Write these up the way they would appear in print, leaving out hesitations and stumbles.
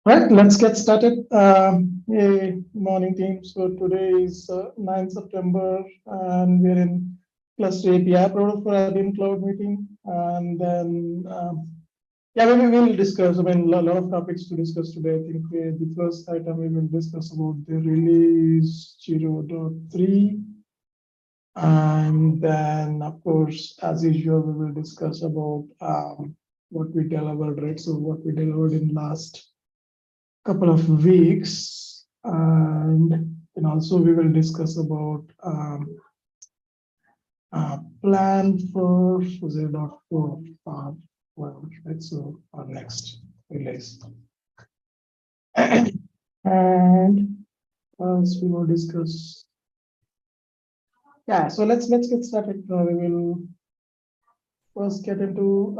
Right, let's get started. Hey, morning team. So today is 9 September and we're in Cluster API product for IBMCloud meeting. And then, yeah, we will discuss, I mean, a lot of topics to discuss today. I think the first item we will discuss about the release 0.3. And then, of course, as usual, we will discuss about what we delivered, right? So what we delivered in last couple of weeks, and also we will discuss about plan for 0.4 right? So our next release. And else we will discuss. Yeah, so let's get started. We will first get into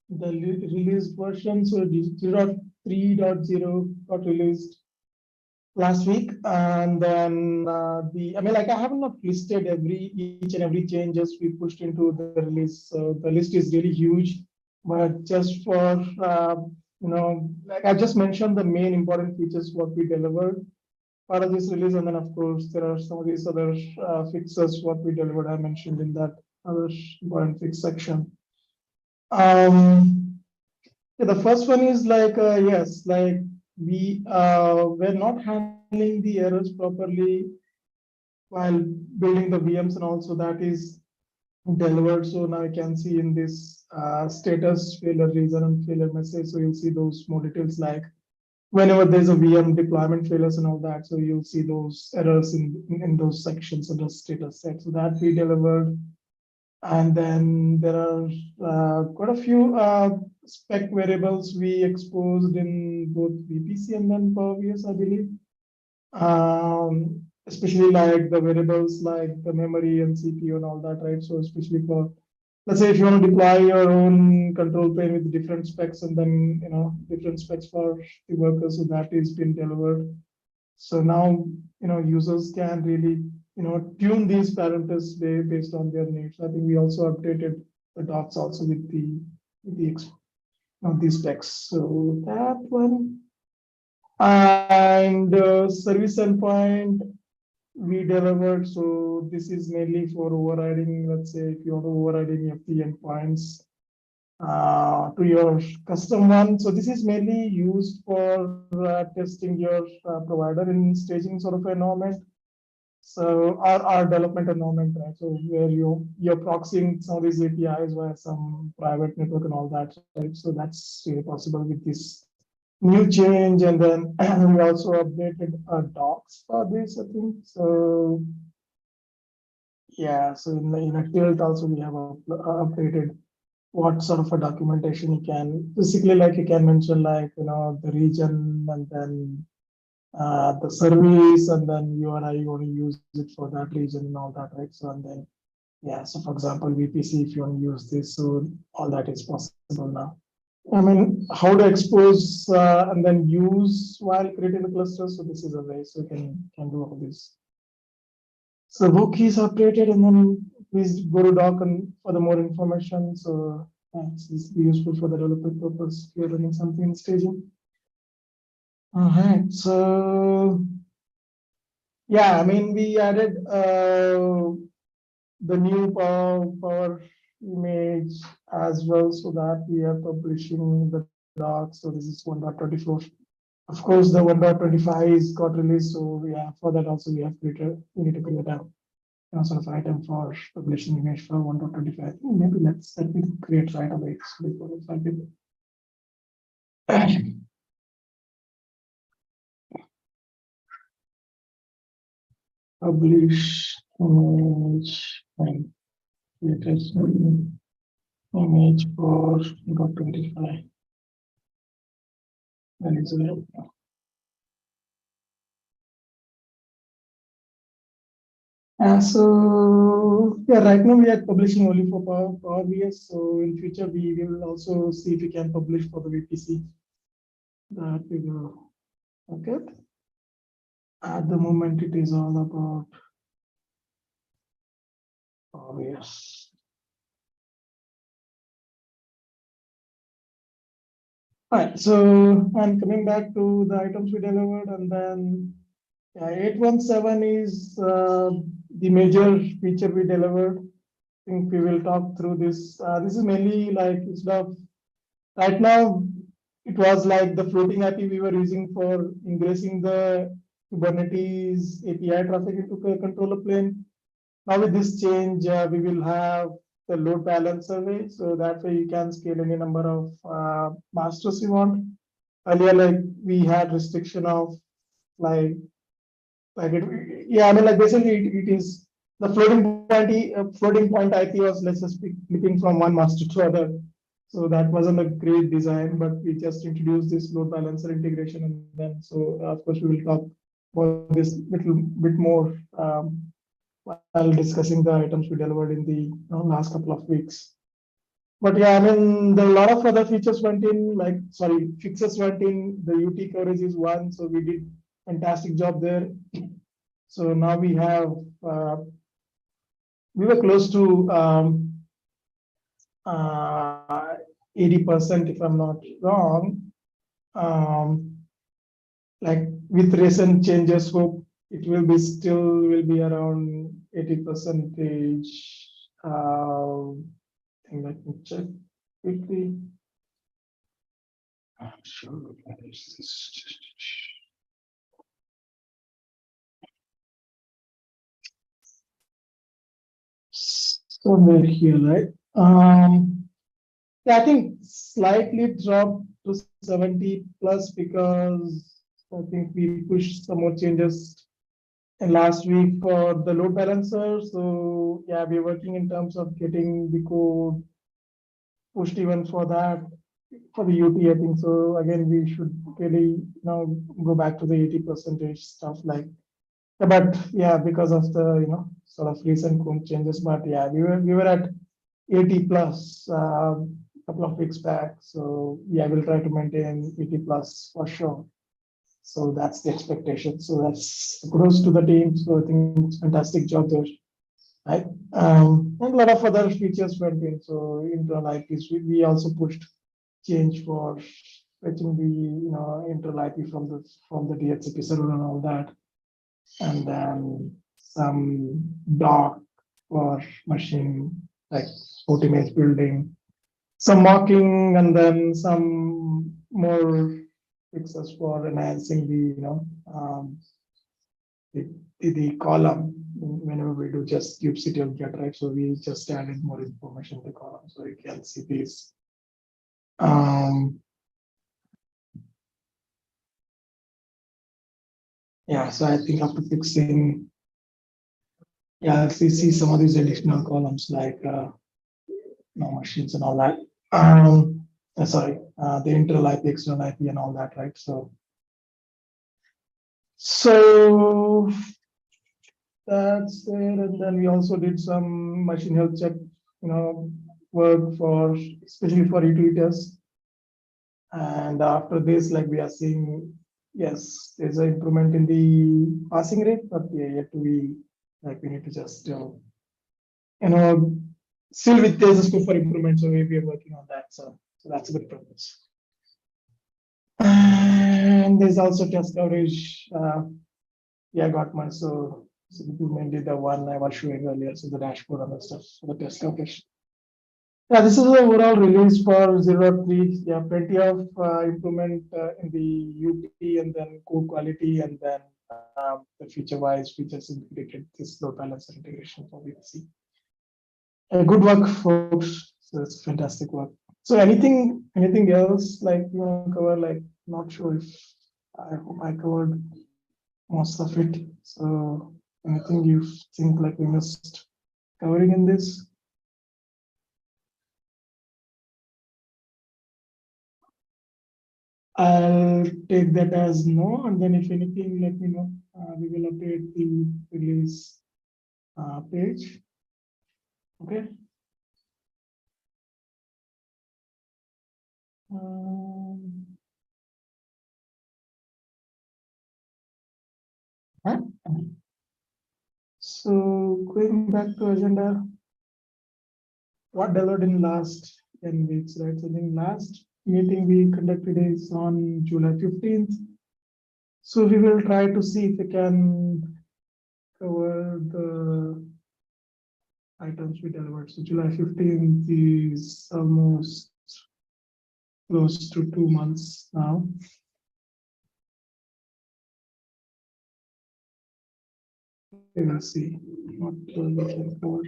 the released version. So 0.3.0 got released last week, and then I mean, like, I have not listed each and every changes we pushed into the release. So the list is really huge, but just for like I just mentioned the main important features what we delivered part of this release, and then of course there are some of these other fixes what we delivered. I mentioned in that other important fix section. Yeah, the first one is like yes, like we were not handling the errors properly while building the VMs, and also that is delivered. So now you can see in this status failure reason and failure message. So you'll see those more details, like whenever there's a VM deployment failures and all that. So you'll see those errors in those sections of the status set. So that we delivered. And then there are quite a few spec variables we exposed in both VPC and then Power BS, I believe. Especially like the variables like the memory and CPU and all that, right? So especially for, let's say, if you want to deploy your own control plane with different specs, and then different specs for the workers, so that is being delivered. So now users can really tune these parameters based on their needs. I think we also updated the docs also with these specs. So that one. And service endpoint we delivered. So this is mainly for overriding. Let's say if you want to overriding FT endpoints to your custom one. So this is mainly used for testing your provider in staging sort of environment. So our development environment, right? So where you're proxying some of these APIs via some private network and all that, right? So that's really possible with this new change. And then we also updated our docs for this, I think. So yeah, so in a tilt also we have updated what sort of a documentation you can basically, like you can mention, like the region, and then the service, and then URI you want to use it for that region and all that, right? So and then yeah, so for example VPC, if you want to use this, so all that is possible now. I mean, how to expose and then use while creating the cluster. So this is a way, so you can do all this. So book is updated, and then please go to doc and for the more information. So it's useful for the development purpose. If you're running something in staging. All right. So yeah, I mean, we added the new power image as well, so that we are publishing the docs. So this is 1.24. Of course, the 1.25 is got released. So yeah, for that also we need to create a sort of item for publishing image for 1.25. Maybe let me create right away before I did. Publish image and latest image for 1.25. That is it. So yeah, right now we are publishing only for Power BS. So in future we will also see if we can publish for the VPC. That we will. Okay. At the moment, it is all about Power BS. Right. So I'm coming back to the items we delivered, and then 817 is the major feature we delivered. I think we will talk through this. This is mainly like instead of right now, it was like the floating API we were using for ingressing the Kubernetes API traffic into a controller plane. Now with this change, we will have the load balancer way, so that way you can scale any number of masters you want. Earlier, like we had restriction of like yeah, I mean like basically it is the floating point IP was let's just flipping from one master to other. So that wasn't a great design, but we just introduced this load balancer integration, and then so of course we will talk about this little bit more while discussing the items we delivered in the last couple of weeks. But yeah, I mean, there are a lot of other features went in, like, sorry, fixes went in. The UT coverage is one, so we did fantastic job there. So now we have, we were close to 80%, if I'm not wrong. Like with recent changes, hope it will be still will be around 80%. Let me check quickly. I'm sure. Somewhere here, right? Yeah, I think slightly dropped to 70 plus because I think we pushed some more changes in last week for the load balancer. So yeah, we're working in terms of getting the code pushed even for that for the UT. I think so. Again, we should really go back to the 80% stuff like. But yeah, because of the sort of recent code changes. But yeah, we were at 80 plus couple of weeks back. So yeah, we'll try to maintain 80 plus for sure. So that's the expectation. So that's kudos to the team. So I think it's fantastic job there. Right. And a lot of other features went in. So internal IPs, we also pushed change for fetching the internal IP from the DHCP server and all that, and then some doc for machine like sport image building, some mocking, and then some more fixes for enhancing the the column whenever we do just kubectl get, right. So we just added more information in the column, so you can see this. Yeah, so I think after fixing, yeah, let's see some of these additional columns like machines and all that. Sorry, the internal IP, external IP, and all that, right? So that's there, and then we also did some machine health check, work for especially for E2E tests. And after this, like we are seeing, yes, there's an improvement in the passing rate, but yeah, yet we like we need to just still, still with there's a scope for improvement. So we are working on that. So that's a good progress. And there's also test coverage. Yeah, I got mine. So mainly the one I was showing earlier. So the dashboard and the stuff for the test coverage. Yeah, this is the overall release for 0.3. Yeah, plenty of improvement in the UP and then code quality, and then the feature-wise features integrated this load balancer integration for VPC. Good work, folks. So it's fantastic work. So anything else like you want to cover? Like, not sure if I hope I covered most of it. So anything you think like we missed covering in this? I'll take that as no, and then if anything, let me know. We will update the release page. Okay. So going back to agenda, what delivered in last 10 weeks, right? So in last meeting we conducted is on July 15th. So we will try to see if we can cover the items we delivered. So July 15th is almost close to 2 months now. We will see what we can cover.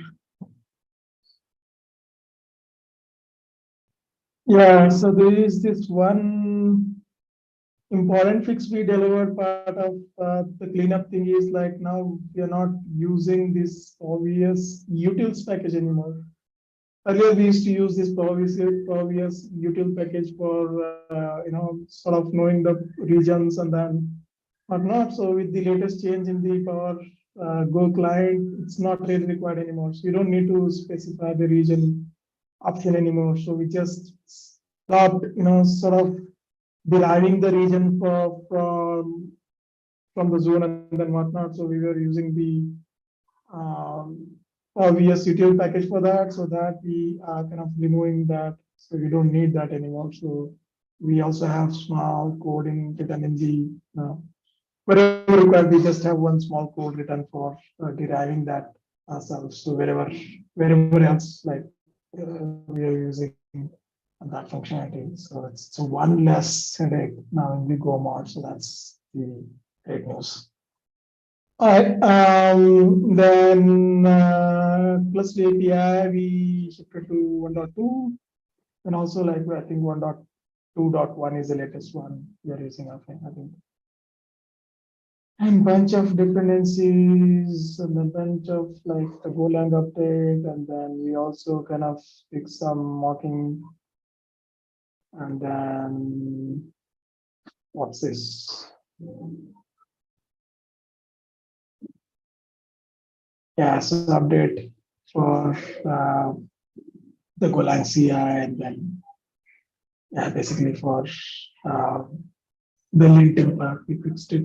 Yeah, so there is this one important fix we delivered. Part of the cleanup thing is like now we are not using this obvious utils package anymore. Earlier we used to use this obvious util package for sort of knowing the regions and then whatnot. So with the latest change in the Power Go client, it's not really required anymore. So you don't need to specify the region option anymore. So we just stopped, sort of deriving the region from the zone and then whatnot. So we were using the obvious util package for that, so that we are kind of removing that. So we don't need that anymore. So we also have small code written in the wherever required. We just have one small code written for deriving that ourselves. So wherever else like we are using that functionality. So it's one less headache now in the Go mod. So that's the great news. All right. Then plus the API we shifted to 1.2, and also like I think 1.2.1 is the latest one we are using. I think. And bunch of dependencies and a bunch of like the Golang update, and then we also kind of fix some mocking, and then what's this? Yeah, so update for the Golang CI, and then yeah, basically for the linting part, we fixed it.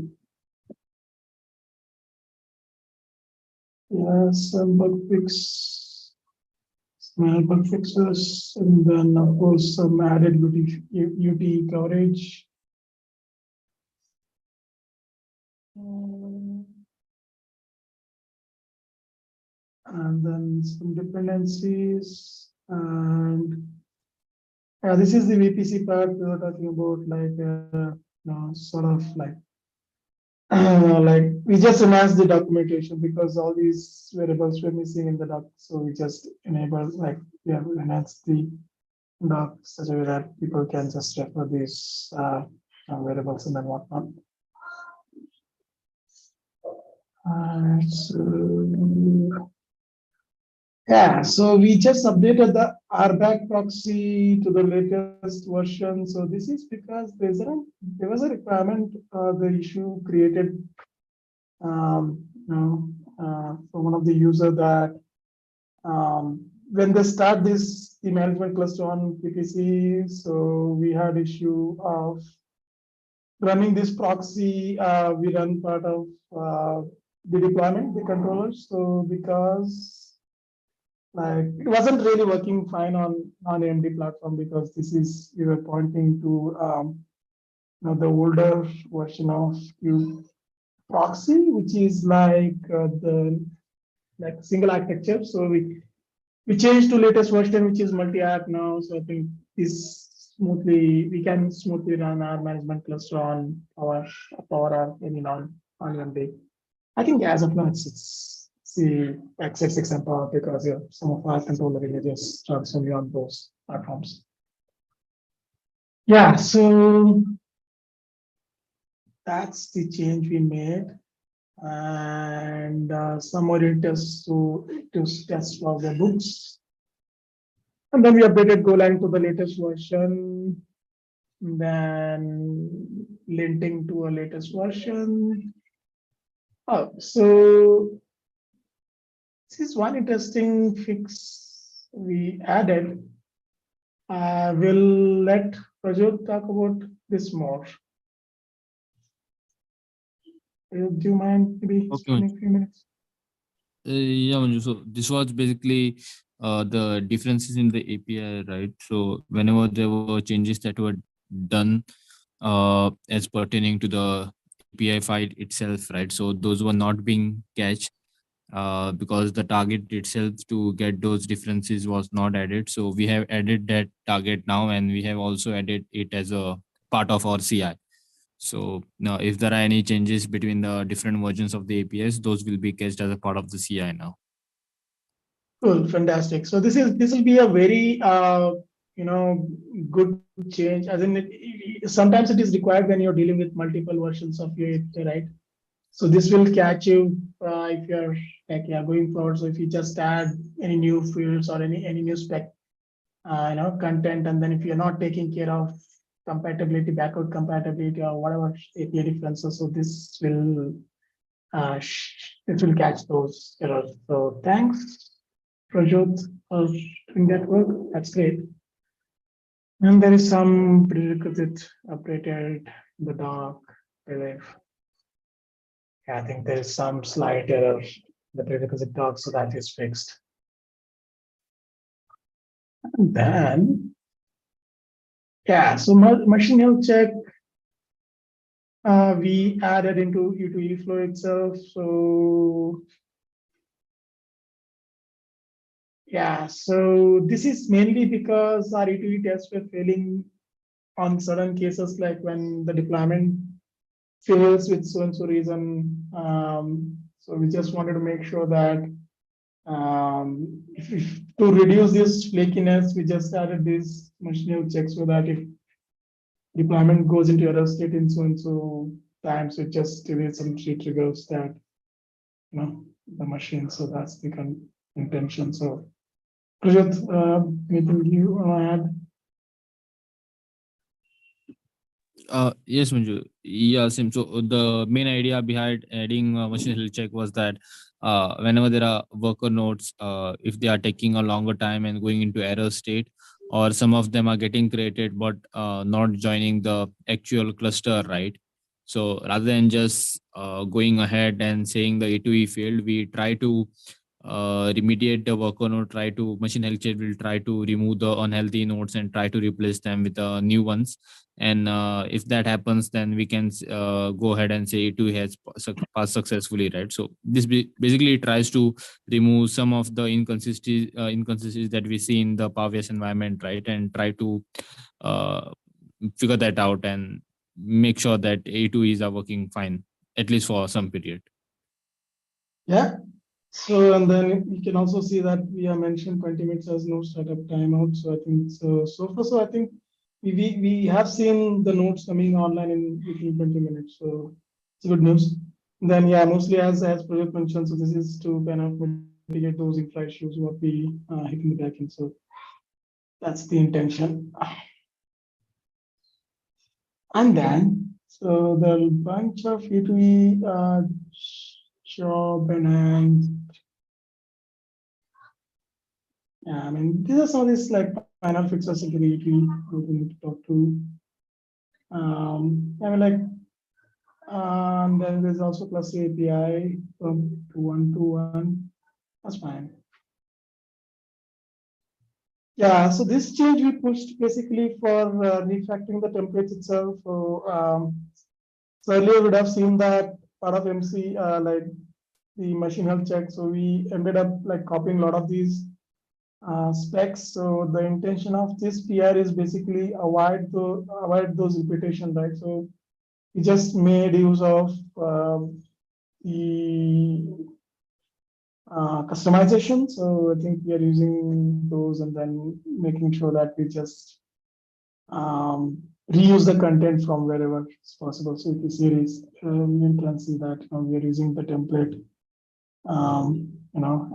Yeah, some bug fix, small bug fixes, and then of course some added UT coverage. And then some dependencies, and this is the VPC part we were talking about, like sort of like like we just enhanced the documentation because all these variables were missing in the doc. So we just enable like we have enhanced the doc such a way that people can just refer these variables and then whatnot. So yeah, so we just updated the RBAC proxy to the latest version. So this is because there was a requirement, the issue created for one of the user that when they start the management cluster on PPC, so we had issue of running this proxy. We run part of the deployment, the controllers. So because like it wasn't really working fine on AMD platform, because this is we were pointing to the older version of Q proxy, which is like the like single architecture. So we changed to latest version, which is multi-arc now. So I think we can smoothly run our management cluster on Power Arc any on AMD. I think as of now it's the x86 and Power, because some of our controller images runs only on those platforms. Yeah, so that's the change we made, and some more tests to test for the books. And then we updated Golang to the latest version, then linting to a latest version. Oh, so this is one interesting fix we added. We'll let Prajot talk about this more. Do you mind maybe Okay, spending a few minutes? yeah, Manju. So this was basically the differences in the API, right? So whenever there were changes that were done as pertaining to the API file itself, right? So those were not being catched because the target itself to get those differences was not added. So we have added that target now, and we have also added it as a part of our CI. So now, if there are any changes between the different versions of the APIs, those will be cached as a part of the CI now. Cool, fantastic. So this will be a very good change. As in, sometimes it is required when you're dealing with multiple versions of your API, right? So this will catch you if you're like going forward. So if you just add any new fields or any new spec, content, and then if you're not taking care of compatibility, backward compatibility, or whatever API differences, so this will catch those errors. So thanks, Prajot, for doing that work. That's great. And there is some prerequisite updated in the doc, I believe. Yeah, I think there is some slight error in the prerequisite doc, so that is fixed. And then, yeah, so machine health check we added into U2E flow itself. So yeah, so this is mainly because our U2E tests were failing on certain cases, like when the deployment fails with so and so reason. So we just wanted to make sure that to reduce this flakiness, we just added this machine health check so that if deployment goes into error state in so and so time, so it just creates some triggers that the machine. So that's the intention. So Prajit, anything you want to add? Yes, Manju. Yeah, Sim. So the main idea behind adding machine health check was that whenever there are worker nodes, if they are taking a longer time and going into error state, or some of them are getting created but not joining the actual cluster, right? So rather than just going ahead and saying the A2E failed, we try to remediate the worker node, try to machine health check will try to remove the unhealthy nodes and try to replace them with new ones. And if that happens, then we can go ahead and say it has passed successfully, right? So this basically tries to remove some of the inconsistencies that we see in the PowerVS environment, right? And try to uh, figure that out and make sure that A2Es are working fine, at least for some period. Yeah. So, and then you can also see that we have mentioned 20 minutes as no startup timeout. So I think so far, so I think we have seen the notes coming online in within 20 minutes. So it's good news. Then yeah, mostly as Project mentioned, so this is to kind of mitigate those infra issues what we hit in the backend. So that's the intention. And then so the bunch of U2E job and yeah, I mean, these are some of these like final fixes into the ET we need to talk to. I mean, like, and then there's also plus API from 1 to 1. That's fine. Yeah, so this change we pushed basically for refactoring the templates itself. So earlier we would have seen that part of MC, like the machine health check. So we ended up like copying a lot of these specs. So the intention of this PR is basically avoid those repetition, right? So we just made use of the customization. So I think we are using those and then making sure that we just reuse the content from wherever it's possible. So if you see this, you can see that we are using the template,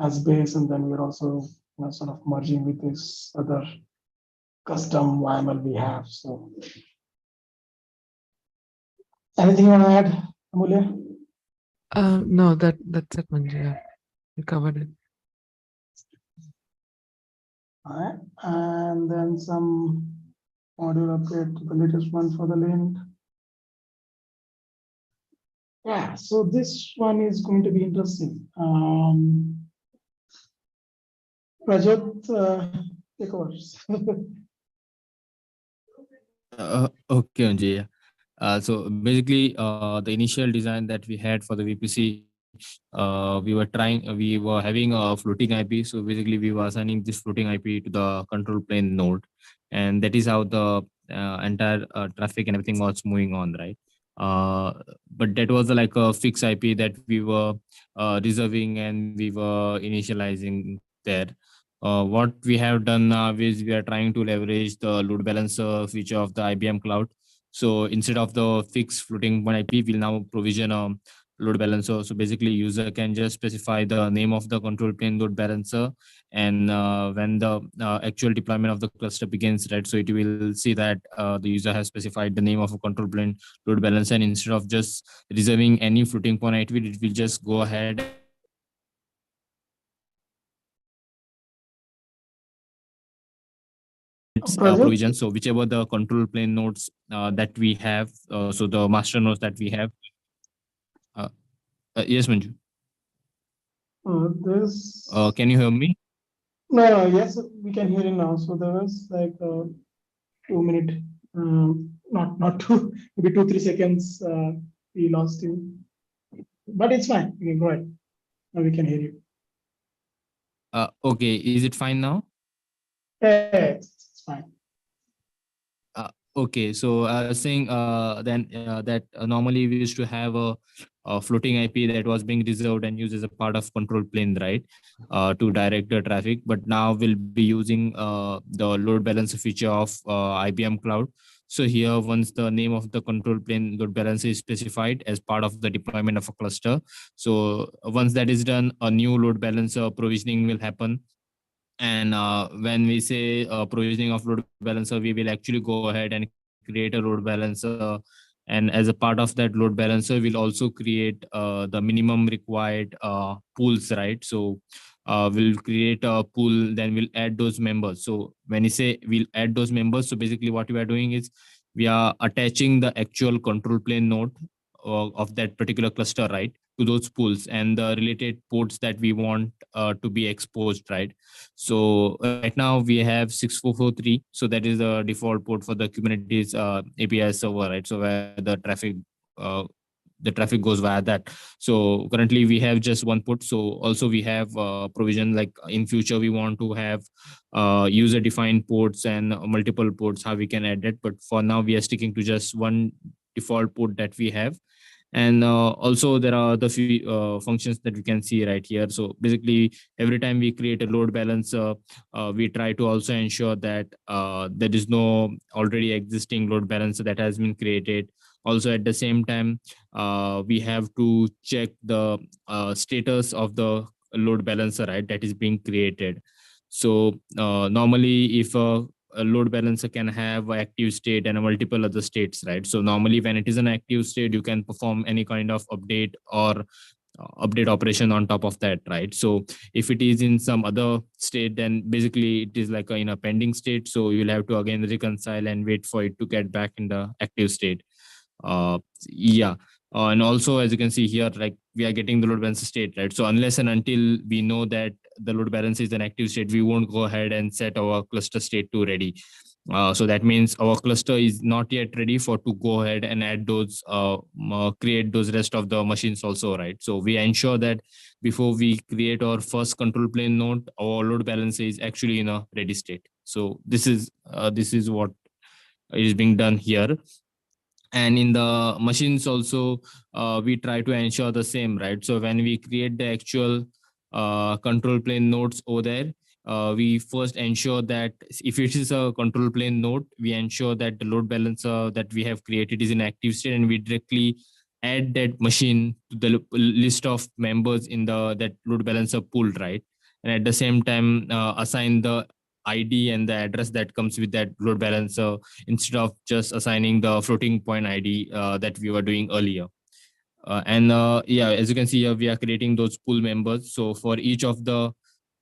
as base, and then we're also sort of merging with this other custom YAML we have. So anything you want to add, Amulya? No, that's it, Manju. Yeah, you covered it. All right, and then some module update to the latest one for the lint. Yeah, so this one is going to be interesting. Prajot, take over. Okay, Anjay. So basically, the initial design that we had for the VPC, we were having a floating IP. So basically, we were assigning this floating IP to the control plane node, and that is how the entire traffic and everything was moving on, right? Uh, but that was like a fixed IP that we were reserving and we were initializing there. What we have done now is we are trying to leverage the load balancer feature of the IBM Cloud. So instead of the fixed floating point IP, we'll now provision a load balancer. So basically, user can just specify the name of the control plane load balancer, and when the actual deployment of the cluster begins, right? So it will see that the user has specified the name of a control plane load balancer, and instead of just reserving any floating point IP, it will just go ahead and its Prajot, provision. So whichever the control plane nodes that we have, so the master nodes that we have. Uh, yes, Manju. this. Can you hear me? No, yes, we can hear you now. So there was like a 2 minute, not two, maybe 2, 3 seconds. We lost you, but it's fine. You can go ahead. Now we can hear you. Okay, is it fine now? Yeah, it's fine. Okay, so I was saying then that normally we used to have a floating IP that was being reserved and used as a part of control plane, right, to direct the traffic. But now we'll be using the load balancer feature of IBM Cloud. So here, once the name of the control plane load balancer is specified as part of the deployment of a cluster, so once that is done, a new load balancer provisioning will happen. And when we say provisioning of load balancer, we will actually go ahead and create a load balancer. And as a part of that load balancer, we'll also create the minimum required pools, right? So we'll create a pool, then we'll add those members. So when you say we'll add those members, so basically what we are doing is we are attaching the actual control plane node of that particular cluster, right, to those pools and the related ports that we want to be exposed, right? So right now we have 6443. So that is the default port for the Kubernetes API server, right? So where uh, the traffic goes via that. So currently we have just one port. So also we have provision like in future we want to have user defined ports and multiple ports, how we can add it. But for now we are sticking to just one default port that we have. And also there are the few functions that we can see right here. So basically every time we create a load balancer, we try to also ensure that there is no already existing load balancer that has been created. Also at the same time, we have to check the status of the load balancer, right, that is being created. So normally if a load balancer can have an active state and a multiple other states, right? So normally when it is an active state, you can perform any kind of update or update operation on top of that, right? So if it is in some other state, then basically it is like in a pending state. So you'll have to again reconcile and wait for it to get back in the active state. Yeah. And also, as you can see here, like we are getting the load balancer state, right? So unless and until we know that the load balancer is an active state, we won't go ahead and set our cluster state to ready. So that means our cluster is not yet ready for to go ahead and add those, create those rest of the machines also, right? So we ensure that before we create our first control plane node, our load balancer is actually in a ready state. So this is what is being done here. And in the machines also, we try to ensure the same, right? So when we create the actual control plane nodes over there, we first ensure that if it is a control plane node, we ensure that the load balancer that we have created is in active state, and we directly add that machine to the list of members in the that load balancer pool, right? And at the same time assign the ID and the address that comes with that load balancer, instead of just assigning the floating point ID that we were doing earlier. And yeah, as you can see here, we are creating those pool members. So for each of the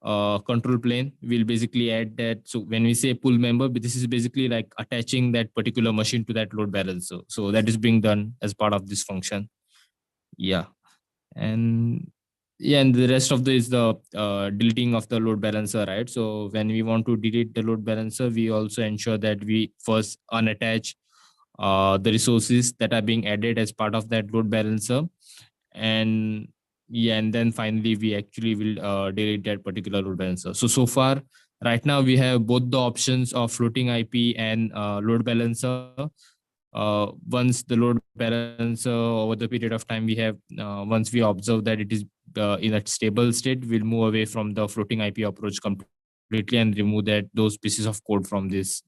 control plane, we'll basically add that. So when we say pool member, this is basically like attaching that particular machine to that load balancer. So that is being done as part of this function. Yeah. And Yeah, and the rest of the is the deleting of the load balancer, right? So when we want to delete the load balancer, we also ensure that we first unattach the resources that are being added as part of that load balancer, and yeah, and then finally we actually will delete that particular load balancer. So far, right now we have both the options of floating IP and load balancer. Once the load balancer over the period of time, we have once we observe that it is in a stable state, we'll move away from the floating IP approach completely and remove those pieces of code from this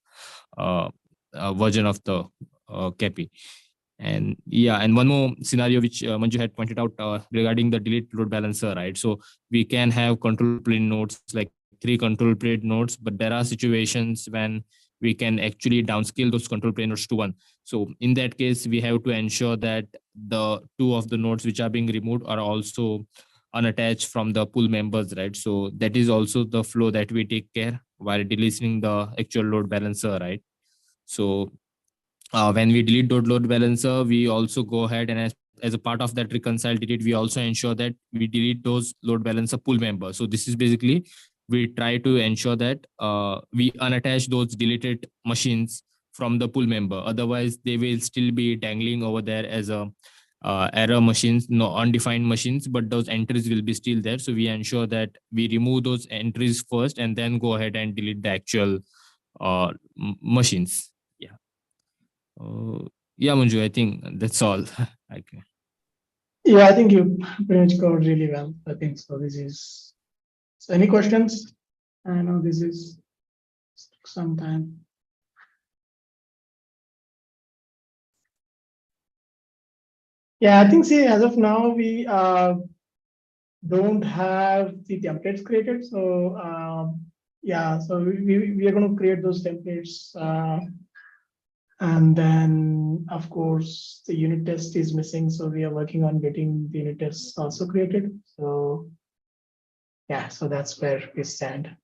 uh, version of the KP. And yeah, and one more scenario which Manju had pointed out regarding the delete load balancer, right? So we can have control plane nodes, like 3 control plane nodes, but there are situations when we can actually downscale those control plane nodes to 1. So in that case, we have to ensure that the 2 of the nodes which are being removed are also unattached from the pool members, right? So that is also the flow that we take care while deleting the actual load balancer, right? So when we delete load balancer, we also go ahead and as a part of that reconcile delete, we also ensure that we delete those load balancer pool members. So this is basically we try to ensure that we unattach those deleted machines from the pool member. Otherwise, they will still be dangling over there as a error machines, no undefined machines, but those entries will be still there. So we ensure that we remove those entries first and then go ahead and delete the actual machines. Yeah. Uh, yeah, Manju, I think that's all. Okay. Yeah, I think you pretty much covered really well. I think so. This is, so any questions? I know this is some time. Yeah, I think, see, as of now, we don't have the templates created. So yeah, so we are going to create those templates. And then, of course, the unit test is missing. So we are working on getting the unit tests also created. So yeah, so that's where we stand.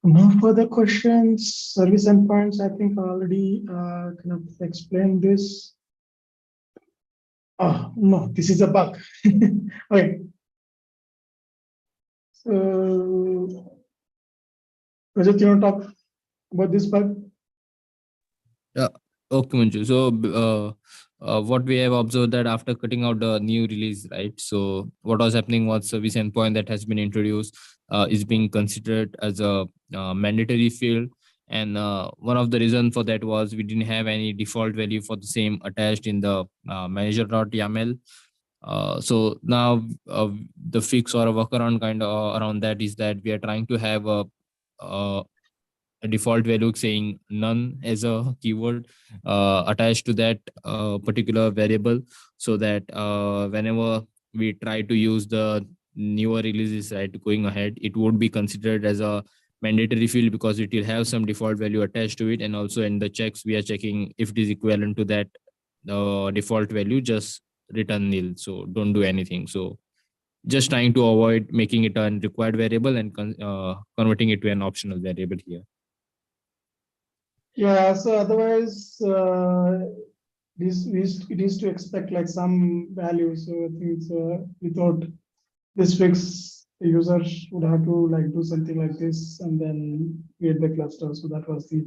No further questions. Service endpoints, I think I already kind of explained this. Oh, no, this is a bug. Okay. So, Rajat, you want to talk about this bug? Yeah. Okay, Manju. So, what we have observed that after cutting out the new release, right? So, what was happening was service endpoint that has been introduced is being considered as a mandatory field. And one of the reason for that was we didn't have any default value for the same attached in the manager.yaml. So now the fix or a workaround kind of around that is that we are trying to have uh, a default value saying none as a keyword attached to that particular variable, so that whenever we try to use the newer releases, right, going ahead, it would be considered as a mandatory field because it will have some default value attached to it. And also in the checks, we are checking if it is equivalent to that default value, just return nil, so don't do anything. So just trying to avoid making it a required variable and converting it to an optional variable here. Yeah, so otherwise, it is to expect like some value. So I think we thought this fix, the user would have to like do something like this and then create the cluster. So that was the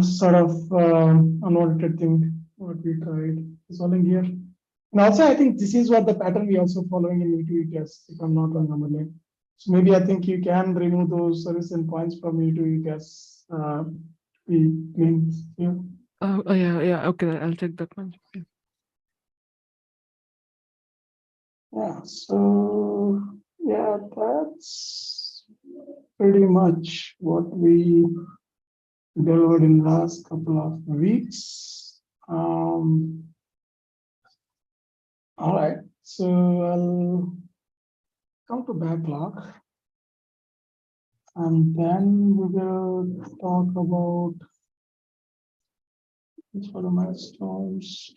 sort of unaudited thing what we tried solving here. And also, I think this is what the pattern we also following in E2E tests, if I'm not wrong, Amarle. So maybe I think you can remove those service endpoints from E2E tests. We clean here. Oh, yeah. Okay, I'll check that one. Yeah. Yeah, so yeah, that's pretty much what we delivered in last couple of weeks. All right, so I'll come to backlog, and then we will talk about which are the milestones.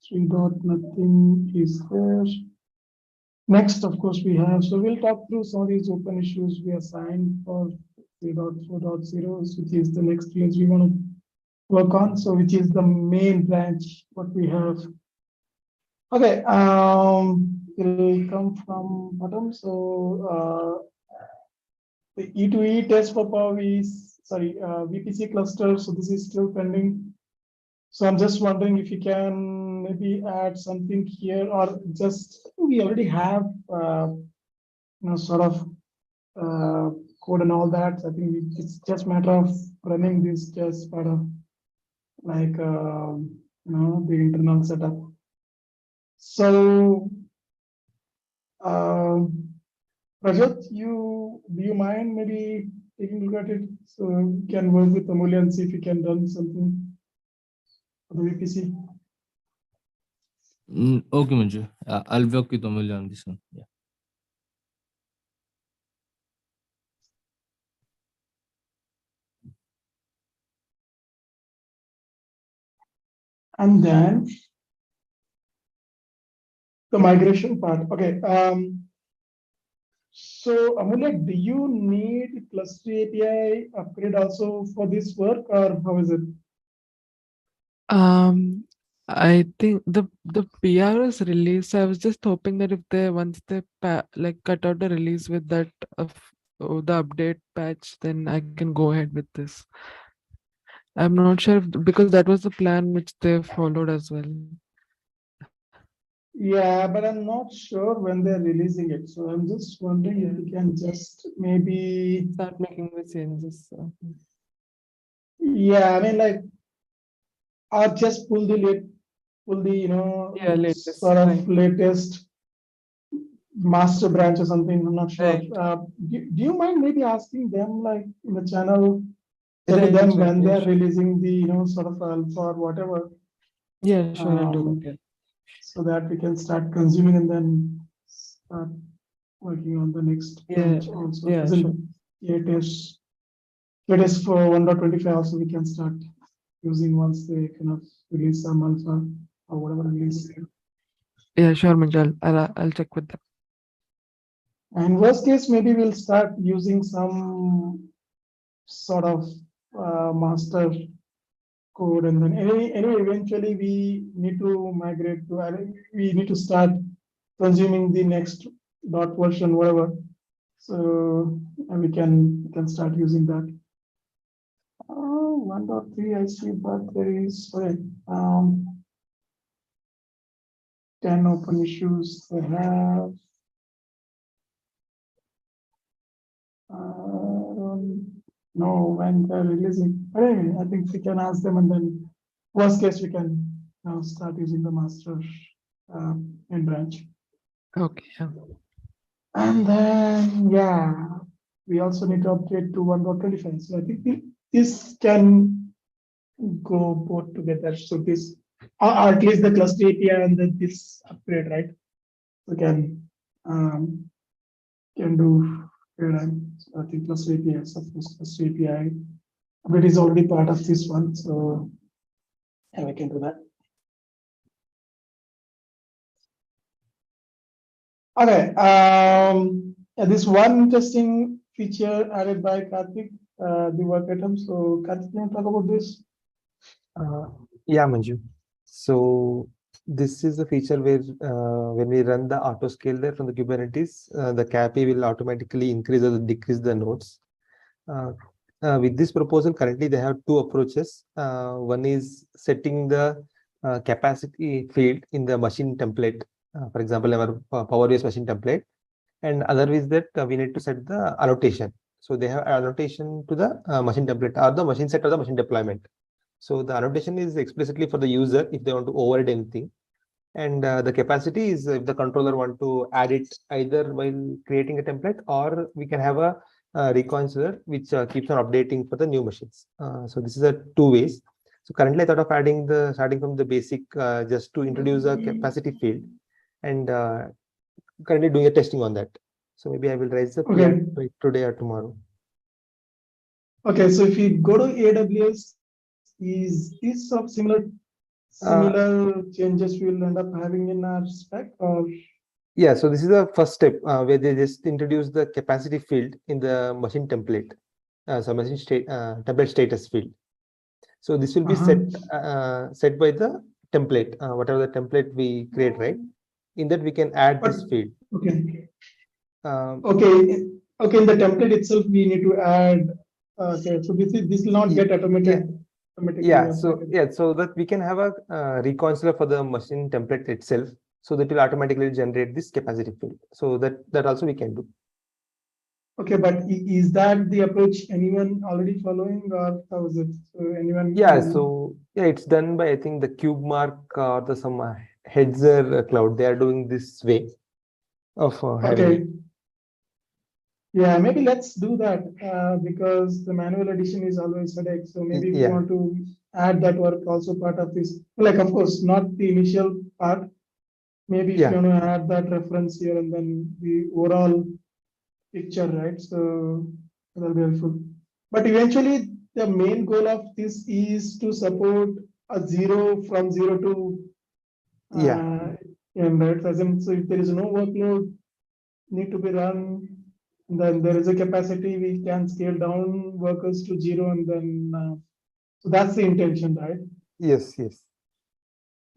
3 dot nothing is there. Next, of course, we have, so we'll talk through some of these open issues we assigned for 3.4.0, which is the next phase we want to work on. So which is the main branch what we have. Okay, will come from bottom. So the E2E test for Power is sorry VPC cluster. So this is still pending. So I'm just wondering if you can maybe add something here, or just we already have sort of code and all that. I think it's just matter of running this just part of like the internal setup. So Rajat, do you mind maybe taking a look at it so you can work with Amulya and see if you can run something for the VPC? Okay, Manju. I'll work with Amulya on this one. Yeah. And then the migration part. Okay. So Amulya, do you need cluster API upgrade also for this work, or how is it? I think the PR is released. I was just hoping that if they once they like cut out the release with that of the update patch, then I can go ahead with this. I'm not sure because that was the plan which they followed as well. Yeah, but I'm not sure when they're releasing it. So I'm just wondering if you can just maybe Start making the changes. yeah, I mean like or just pull the Latest, sort of right. latest master branch or something. I'm not sure. Right. Do you mind maybe asking them like in the channel, tell Right, them sure, when yeah, they're sure. releasing the sort of alpha or whatever, Yeah, sure, I'll do that. so that we can start consuming and then start working on the next Yeah, branch also. yeah, As in, sure. it is for 1.25 also we can start using once they kind of release some alpha or whatever release. Yeah, sure, Manju. I'll check with them. And worst case, maybe we'll start using some sort of master code, and then anyway, eventually we need to migrate to, we need to start consuming the next dot version, whatever. So we can start using that. 1.3, I see, but there is sorry, 10 open issues they have. No, when they're releasing. But anyway, I think we can ask them, and then worst case we can start using the master in branch. Okay, yeah. And then yeah, we also need to upgrade to 1.25. So I think this can go both together. So this, or at least the cluster API and then this upgrade, right? We can do paradigm. So I think cluster API, suppose cluster API, but is already part of this one. So yeah, we can do that. Okay. This one interesting feature added by Karthik, the work item. So Karthik, can you talk about this? Yeah, Manju. So this is a feature where when we run the auto scaler from the Kubernetes, the CAPI will automatically increase or decrease the nodes. With this proposal, currently they have two approaches. One is setting the capacity field in the machine template. For example, our power-based machine template. And other is that we need to set the annotation. So they have annotation to the machine template or the machine set or the machine deployment. So the annotation is explicitly for the user if they want to override anything. And the capacity is if the controller want to add it either while creating a template, or we can have a reconciler which keeps on updating for the new machines. So this is a two ways. So currently I thought of adding the starting from the basic just to introduce a capacity field, and currently doing a testing on that. So maybe I will raise the PR today or tomorrow. Okay, so if you go to AWS, is this of similar changes we'll end up having in our spec, or? Yeah, so this is the first step where they just introduce the capacity field in the machine template, so machine template status field. So this will be set by the template, whatever the template we create, right? In that we can add this field. Okay. Um, Okay. Okay. In the template itself, we need to add. Okay. So this will not get automated. Automatically. Yeah. So that we can have a reconciler for the machine template itself. So that will automatically generate this capacity field. So that also we can do. Okay, but is that the approach anyone already following, or how is it? So anyone? Yeah. So yeah, it's done by I think the CubeMark or the some Headzer cloud. They are doing this way of having Okay. it. Yeah, maybe let's do that because the manual addition is always headache. So maybe we Yeah. want to add that work also part of this. Like, of course, not the initial part. Maybe if you Yeah. want to add that reference here and then the overall picture, right? So that'll be helpful. But eventually, the main goal of this is to support a zero from zero to Yeah. right? As in, so if there is no workload need to be run, then there is a capacity we can scale down workers to zero, and then so that's the intention, right? Yes. Yes.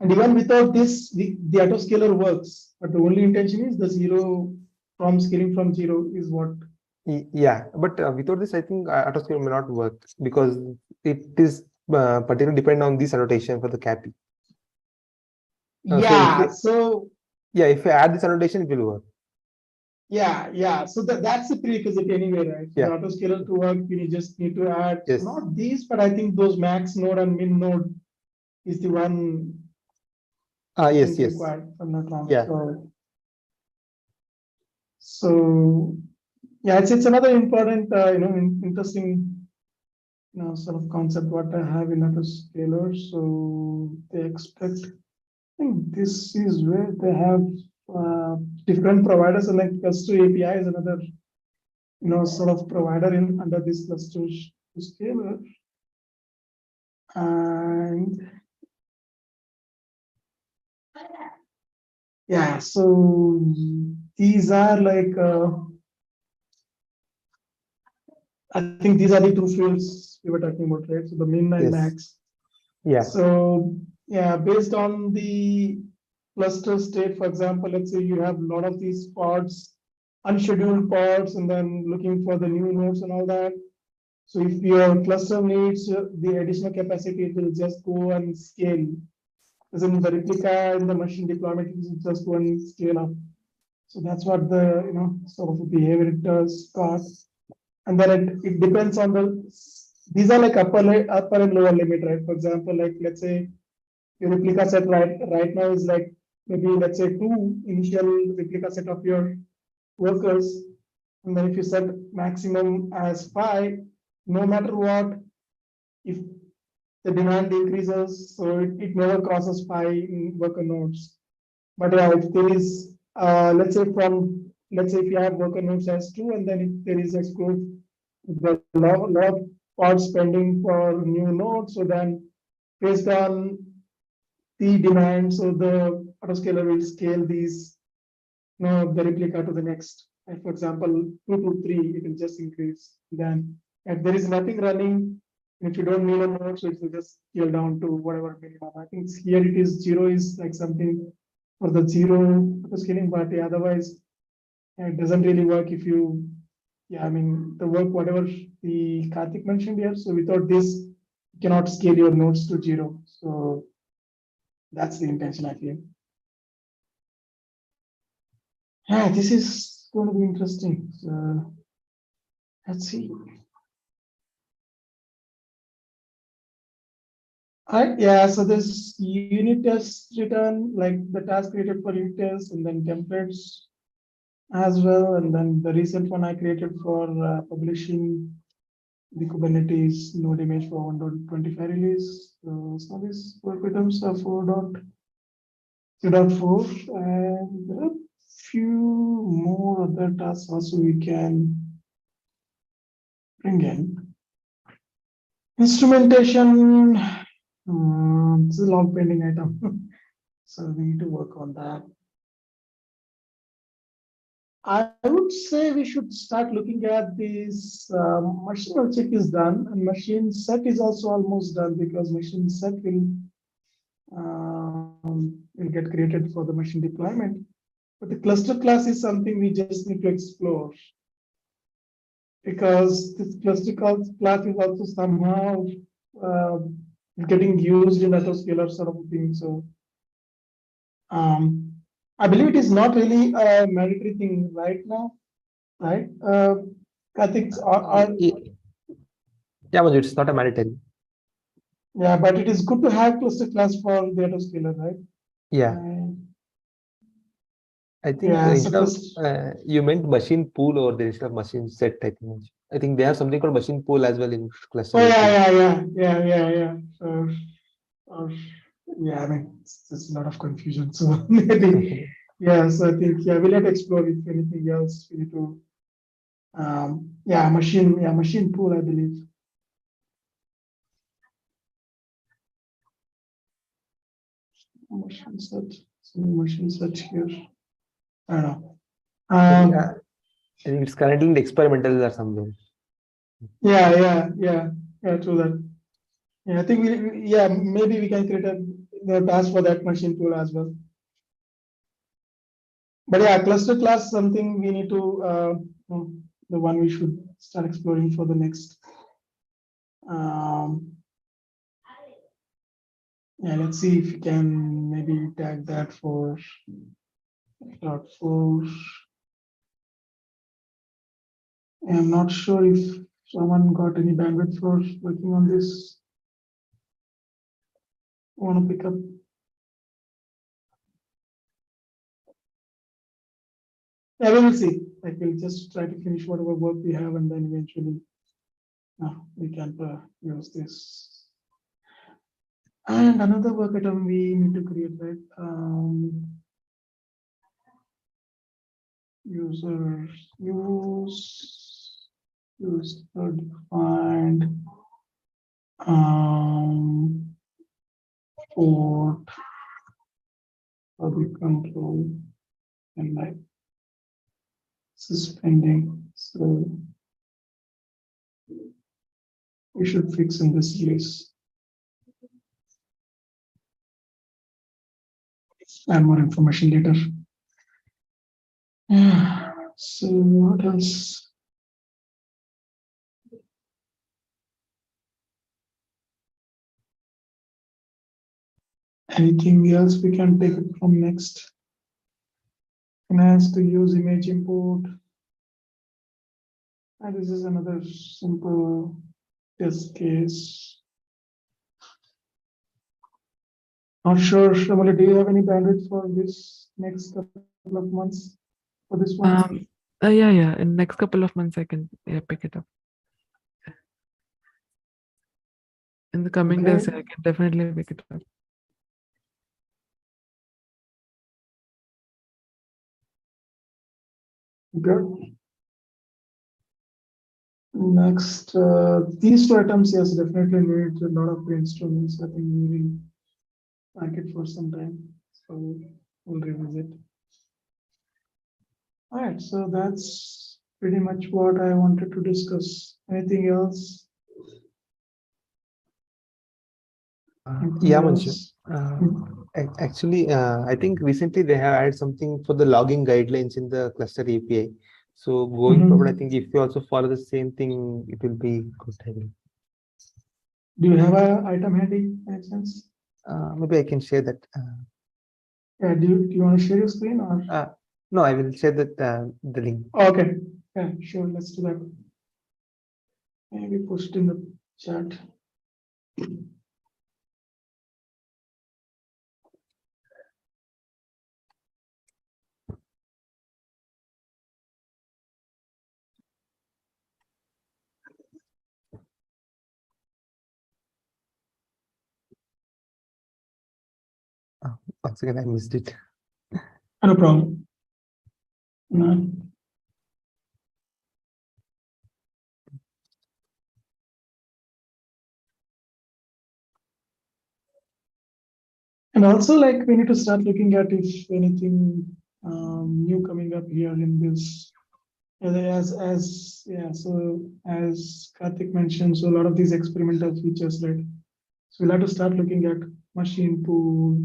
And even without this, the autoscaler works, but the only intention is the zero from scaling from zero is what. Yeah, but without this, I think autoscale may not work because it is particularly depend on this annotation for the CAPI. Yeah. If you add this annotation, it will work. Yeah. So that's the prerequisite anyway, right? For Yeah. the autoscaler to work, we just need to add Yes. not these, but I think those max node and min node is the one. Yes. Required, if I'm not wrong. Yeah. So yeah, it's another important, interesting, sort of concept what I have in autoscaler. So they expect, I think this is where they have different providers, and like cluster API is another, sort of provider in under this cluster scaler. And yeah, so these are like, I think these are the two fields we were talking about, right? So the min and Yes. max. Yeah. So yeah, based on the cluster state, for example, let's say you have a lot of these pods, unscheduled pods, and then looking for the new nodes and all that. So if your cluster needs the additional capacity, it will just go and scale. As in the replica in the machine deployment is just one scale up. So that's what the sort of behavior it does got. And then it depends on these are like upper and lower limit, right? For example, like let's say your replica set right now is like maybe let's say 2 initial replica set of your workers, and then if you set maximum as 5, no matter what, if the demand increases, so it never crosses 5 in worker nodes. But yeah, if there is let's say if you have worker nodes as 2, and then if there is a scope, the lot of pods pending for new nodes, so then based on the demand, so the autoscaler will scale these, the replica to the next. Like for example, 2 to 3, it will just increase. Then if there is nothing running, if you don't need a node, so it will just scale down to whatever minimum. I think here it is 0 is like something for the 0 autoscaling, but yeah, otherwise it doesn't really work if you, I mean, the work, whatever the Karthik mentioned here. So without this, you cannot scale your nodes to 0. So that's the intention, I feel. Yeah, this is going to be interesting. So let's see. Yeah, so this unit test return, like the task created for unit test, and then templates as well. And then the recent one I created for publishing the Kubernetes node image for 1.25 release. So some of these work items are 4.2.4, and there are few more other tasks also we can bring in. Instrumentation, this is a long pending item. So we need to work on that. I would say we should start looking at this. Machine check is done, and machine set is also almost done because machine set will get created for the machine deployment. But the cluster class is something we just need to explore because this cluster class is also somehow uh, getting used in autoscaler sort of thing. So I believe it is not really a mandatory thing right now, right? I think Yeah, Manju, it's not a mandatory. yeah, but it is good to have cluster class for the autoscaler, right? Yeah, I think Yeah, so instead of you meant machine pool over there instead of machine set. I think Manju. I think they have something called machine pool as well in cluster. oh API. yeah. Or, yeah, I mean, there's a lot of confusion. So maybe, yeah, so I think, yeah, we'll have to explore if anything else we need to, machine pool, I believe. Machine set, so machine set here. I don't know. I think it's currently in the experimental or something. Yeah, true that. Yeah, I think yeah, maybe we can create a task for that machine tool as well. But yeah, cluster class something we need to the one we should start exploring for the next. Yeah, let's see if we can maybe tag that for dot four. I'm not sure if someone got any bandwidth for working on this. Want to pick up? Yeah, we will see. Like we'll just try to finish whatever work we have, and then eventually we can use this. And another work item we need to create, right? Users use defined port public control and like suspending. So we should fix in this release. And more information later. Yeah. So what else? Anything else we can take it from next? Finance to use image import. And this is another simple test case. Not sure, Shamali, do you have any bandwidth for this next couple of months for this one? Yeah. In next couple of months, I can pick it up. In the coming days, I can definitely pick it up. Good. Next, these two items, yes, definitely need a lot of brainstorming. So I think we will pack it for some time. So we'll revisit. All right, so that's pretty much what I wanted to discuss. Anything else? Yeah, Manju. Actually, I think recently they have added something for the logging guidelines in the cluster API. So going forward, I think if you also follow the same thing, it will be good. I think. Do you have an item handy, by sense? Maybe I can share that. Yeah, do you want to share your screen or? No, I will share that the link. Okay, yeah, sure, let's do that. Maybe post it in the chat. Once again, I missed it. No problem. No. And also, like, we need to start looking at if anything new coming up here in this. So as Karthik mentioned, so a lot of these experimental features, right? So we'll have to start looking at machine pool,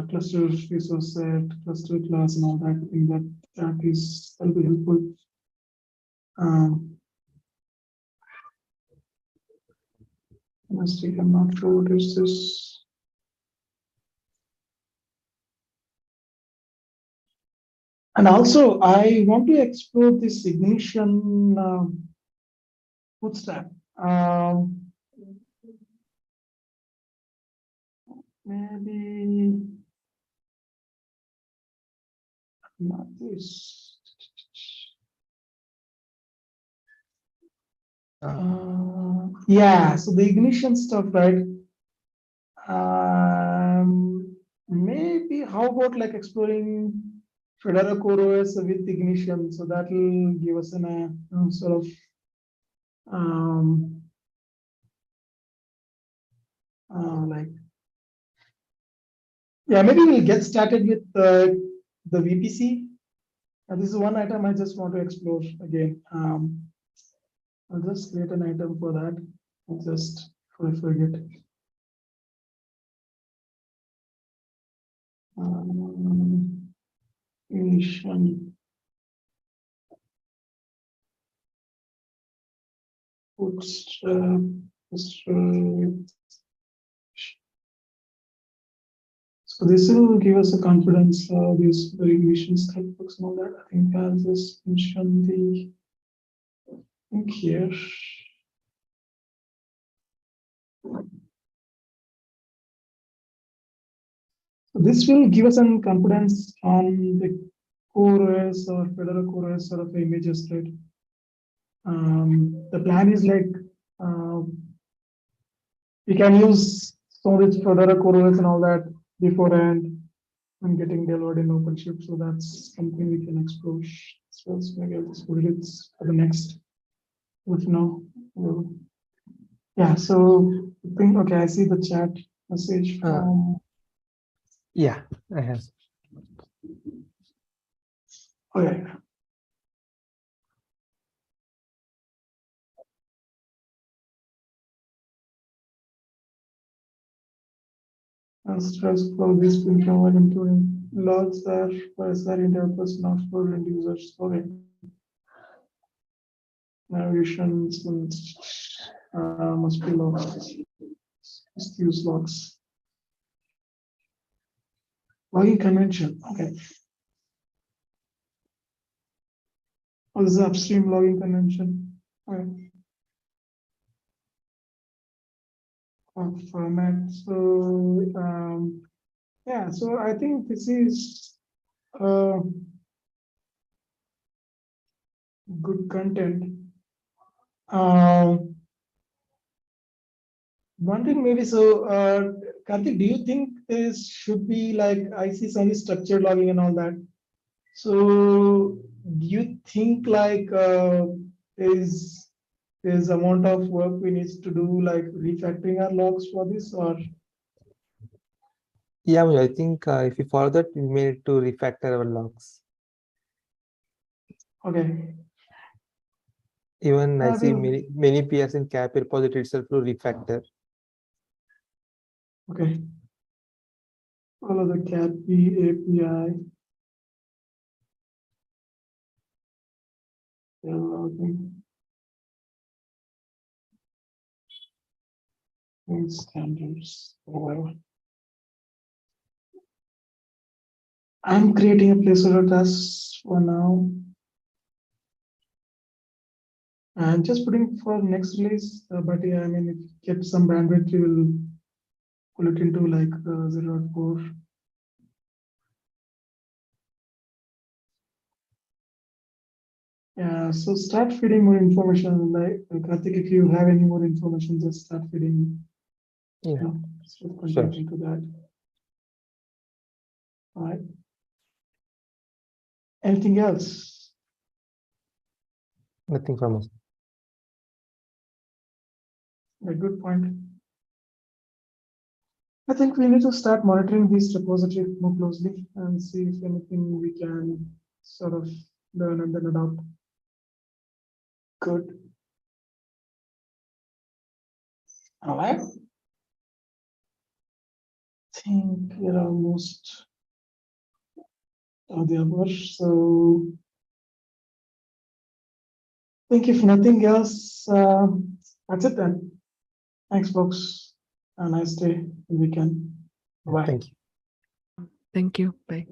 cluster resource set, cluster class, and all that. I think that'll be helpful. Honestly, I'm not sure what is this. And also, I want to explore this ignition bootstrap. Maybe not this. Yeah, so the ignition stuff, right? Maybe how about like exploring Fedora Core OS with ignition? So that will give us an sort of like, yeah, maybe we'll get started with the VPC. This is one item I just want to explore again. I'll just create an item for that. Just before I forget. Ignition. Bootstrap. So this will give us a confidence, these ignition script books and all that. I think I'll just mention the link here. So this will give us some confidence on the Core OS or Fedora Core OS sort of images, right? The plan is like we can use some of the Fedora Core OS and all that beforehand when getting delivered in OpenShift. So that's something we can explore. So maybe I'll just put it for the next. With now, yeah. So I think okay. I see the chat message from. Yeah, I have. Okay. Stress for this will provide including logs that for assigned developers not for end users. Okay. Navigations must be logs. Must use logs. Logging convention. Okay. What is the upstream logging convention? Okay. Format. So yeah. So I think this is good content. One thing maybe so, Karthik, do you think this should be like I see some structured logging and all that? So do you think like there's amount of work we need to do like refactoring our logs for this or? Yeah, I think if we follow that, we may need to refactor our logs. Okay. Even I see many peers in CAP repository itself to refactor. Okay. Follow the CAP API. Standards. I'm creating a placeholder task for now. And just putting for next release, but yeah, I mean, if you get some bandwidth, we will pull it into like 0.4. Yeah, so start feeding more information. Like I think if you have any more information, just start feeding. Yeah, content into that. All right. Anything else? Nothing from us. A good point. I think we need to start monitoring these repositories more closely and see if anything we can sort of learn and then adopt. Good. All right. I think we're almost of the hour. So I think if nothing else, that's it then. Thanks, folks. Have a nice day and weekend. Bye. Thank you. Thank you. Bye.